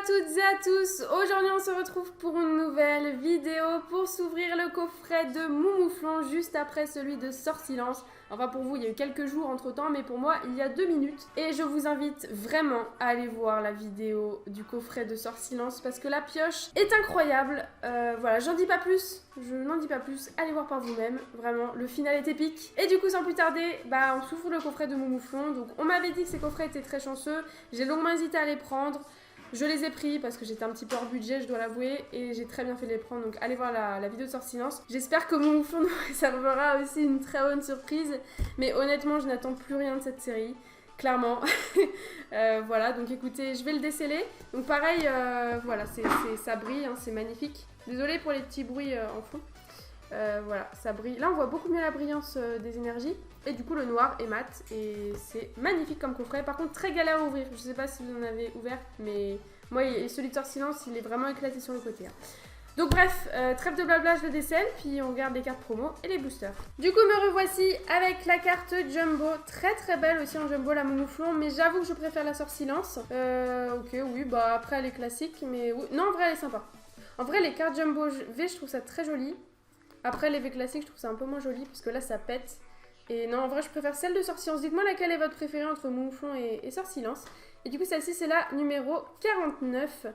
à toutes et à tous. Aujourd'hui on se retrouve pour une nouvelle vidéo pour s'ouvrir le coffret de Moumouflon juste après celui de Sortilence. Enfin pour vous il y a eu quelques jours entre temps, mais pour moi il y a 2 minutes. Et je vous invite vraiment à aller voir la vidéo du coffret de Sortilence parce que la pioche est incroyable. Voilà, j'en dis pas plus, je n'en dis pas plus, allez voir par vous-même, vraiment le final est épique. Et du coup sans plus tarder, on s'ouvre le coffret de Moumouflon. Donc on m'avait dit que ces coffrets étaient très chanceux, j'ai longuement hésité à les prendre. Je les ai pris parce que j'étais un petit peu hors budget, je dois l'avouer, et j'ai très bien fait de les prendre, donc allez voir la vidéo de Sortilence. J'espère que mon mouflon nous réservera aussi une très bonne surprise, mais honnêtement, je n'attends plus rien de cette série, clairement. Voilà, donc écoutez, je vais le déceler. Donc pareil, voilà, ça brille, hein, c'est magnifique. Désolée pour les petits bruits en fond. Voilà, ça brille. Là, on voit beaucoup mieux la brillance des énergies. Et du coup, le noir est mat. Et c'est magnifique comme coffret. Par contre, très galère à ouvrir. Je sais pas si vous en avez ouvert. Mais moi, celui de Sortilence, il est vraiment éclaté sur le côté. Hein. Donc bref, trêve de blabla, je le décèle. Puis on regarde les cartes promo et les boosters. Du coup, me revoici avec la carte Jumbo. Très très belle aussi en Jumbo, la Moumouflon. Mais j'avoue que je préfère la Sortilence. Ok, oui, après, elle est classique. Mais oui. Non, en vrai, elle est sympa. En vrai, les cartes Jumbo V, je trouve ça très joli. Après, les V classiques, je trouve ça un peu moins joli parce que là, ça pète. Et non, en vrai, je préfère celle de Sortilence. Dites-moi laquelle est votre préférée entre Mouflon et Sortilence. Et du coup, celle-ci, c'est la numéro 49.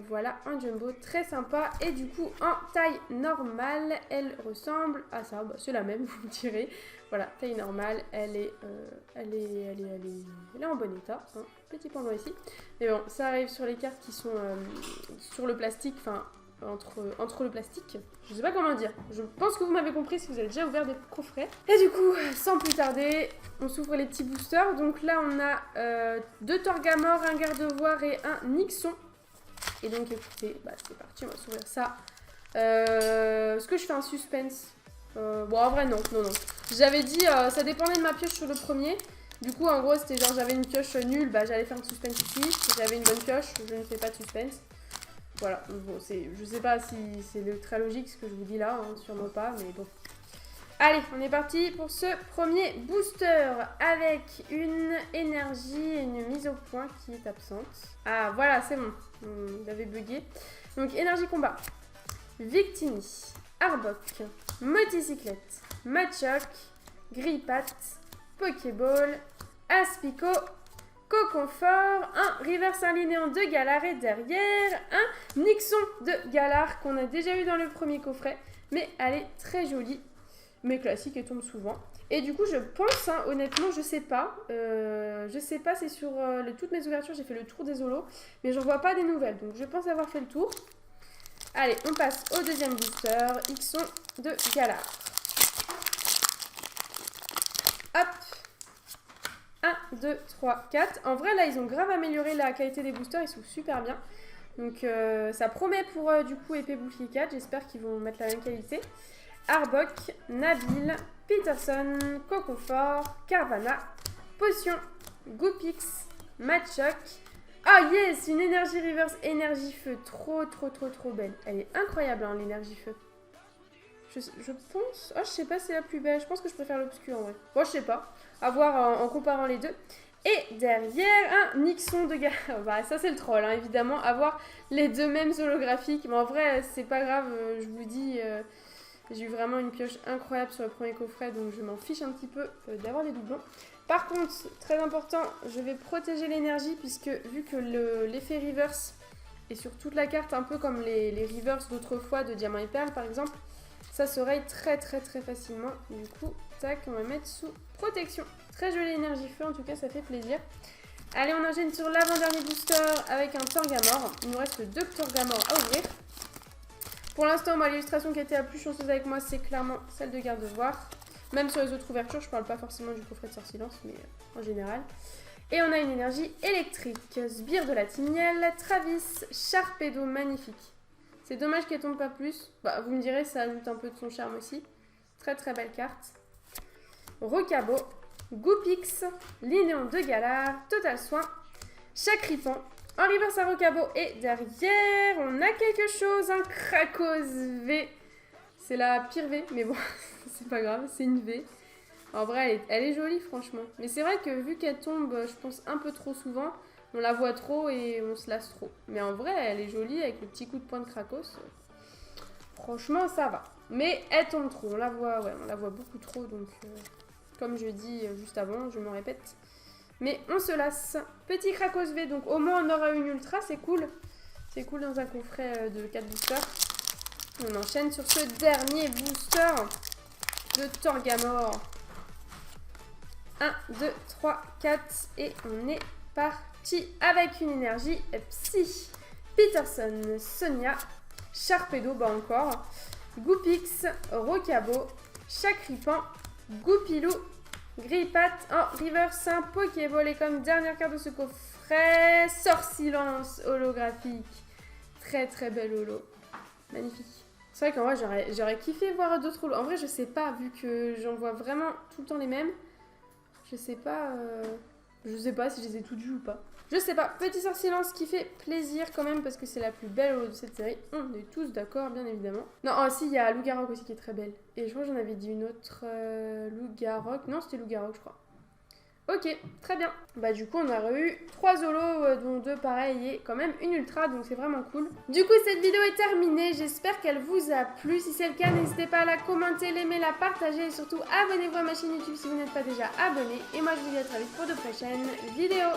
Voilà, un jumbo très sympa. Et du coup, en taille normale, elle ressemble à ça. C'est la même, vous me direz. Voilà, taille normale, elle est en bon état. Hein. Petit point blanc ici. Mais bon, ça arrive sur les cartes qui sont sur le plastique, enfin... Entre le plastique, je sais pas comment dire. Je pense que vous m'avez compris si vous avez déjà ouvert des coffrets. Et du coup, sans plus tarder, on s'ouvre les petits boosters. Donc là, on a 2 Torgamor, un Gardevoir et un Nixon. Et donc, écoutez, c'est parti, on va s'ouvrir ça. Est-ce que je fais un suspense Bon, en vrai, non. J'avais dit, ça dépendait de ma pioche sur le premier. Du coup, en gros, c'était genre, j'avais une pioche nulle, j'allais faire un suspense ici. Si j'avais une bonne pioche, je ne fais pas de suspense. Voilà, bon, je sais pas si c'est très logique ce que je vous dis là, hein, sûrement pas, mais bon. Allez, on est parti pour ce premier booster avec une énergie et une mise au point qui est absente. Ah, voilà, c'est bon, il avait bugué. Donc, énergie combat, Victini, Arbok, Moticyclette, Machoc, Grippat, Pokéball, Aspico, Coconfort, un reverse alinéant de Galar et derrière un Nixon de Galar qu'on a déjà eu dans le premier coffret, mais elle est très jolie, mais classique et tombe souvent. Et du coup je pense, hein, honnêtement je sais pas c'est sur toutes mes ouvertures, j'ai fait le tour des holos, mais j'en vois pas des nouvelles, donc je pense avoir fait le tour. Allez, on passe au deuxième booster, Nixon de Galar. Hop, 1, 2, 3, 4. En vrai, là, ils ont grave amélioré la qualité des boosters. Ils sont super bien. Donc, ça promet pour, du coup, épée bouclier 4. J'espère qu'ils vont mettre la même qualité. Arbok, Nabil, Peterson, Coconfort, Carvana, Potion, Goopix, Machoc. Ah yes, une énergie reverse, énergie feu. Trop belle. Elle est incroyable, hein, l'énergie feu. Je pense... Oh, je sais pas si c'est la plus belle. Je pense que je préfère l'obscur, en vrai. Bon, je sais pas. À voir en comparant les deux. Et derrière, un Nixon de Galar. Ça, c'est le troll, hein, évidemment. Avoir les deux mêmes holographiques. Mais en vrai, c'est pas grave. Je vous dis... j'ai eu vraiment une pioche incroyable sur le premier coffret. Donc, je m'en fiche un petit peu d'avoir des doublons. Par contre, très important, je vais protéger l'énergie. Puisque, vu que l'effet reverse est sur toute la carte, un peu comme les reverse d'autrefois de Diamant et Perle, par exemple... Ça se raye très facilement. Du coup, tac, on va mettre sous protection. Très jolie énergie feu, en tout cas, ça fait plaisir. Allez, on enchaîne sur l'avant-dernier booster avec un Torgamor. Il nous reste 2 Torgamor à ouvrir. Pour l'instant, moi, l'illustration qui a été la plus chanceuse avec moi, c'est clairement celle de Gardevoir. Même sur les autres ouvertures, je parle pas forcément du coffret de Sortilence, mais en général. Et on a une énergie électrique. Sbire de la Timiel, Travis, Sharpedo, magnifique. C'est dommage qu'elle tombe pas plus. Vous me direz, ça ajoute un peu de son charme aussi. Très belle carte. Rocabo, Goopix, Linéon de Galar, Total Soin, Chacripant, en reverse à Rocabo. Et derrière, on a quelque chose, un Krakos V. C'est la pire V, mais bon, c'est pas grave, c'est une V. En vrai, elle est jolie, franchement. Mais c'est vrai que vu qu'elle tombe, je pense, un peu trop souvent, on la voit trop et on se lasse trop. Mais en vrai, elle est jolie avec le petit coup de poing de Krakos. Franchement, ça va. Mais elle tombe trop. On la voit beaucoup trop. Donc, comme je dis juste avant, je me répète. Mais on se lasse. Petit Krakos V. Donc, au moins, on aura une ultra. C'est cool. C'est cool dans un coffret de 4 boosters. On enchaîne sur ce dernier booster de Torgamore. 1, 2, 3, 4. Et on est parti avec une énergie Psy. Peterson, Sonia, Sharpedo, bah encore, Goopix, Rocabo, Chakripan, Goupilou, Grippat, en reverse un Pokéball et comme dernière carte de ce coffret, Sorsilence holographique. Très très belle holo. Magnifique. C'est vrai qu'en vrai j'aurais kiffé voir d'autres holos. En vrai je sais pas, vu que j'en vois vraiment tout le temps les mêmes. Je sais pas si je les ai toutes vues ou pas. Je sais pas. Petit Sorsilence qui fait plaisir quand même parce que c'est la plus belle holo de cette série. On est tous d'accord, bien évidemment. Non, oh, si, il y a Lougarok aussi qui est très belle. Et je crois que j'en avais dit une autre. Lougarok. Non, c'était Lougarok, je crois. Ok, très bien. Bah du coup on a eu 3 holos dont 2 pareils et quand même une ultra, donc c'est vraiment cool. Du coup cette vidéo est terminée, j'espère qu'elle vous a plu. Si c'est le cas, n'hésitez pas à la commenter, l'aimer, la partager et surtout abonnez-vous à ma chaîne YouTube si vous n'êtes pas déjà abonné. Et moi je vous dis à très vite pour de prochaines vidéos.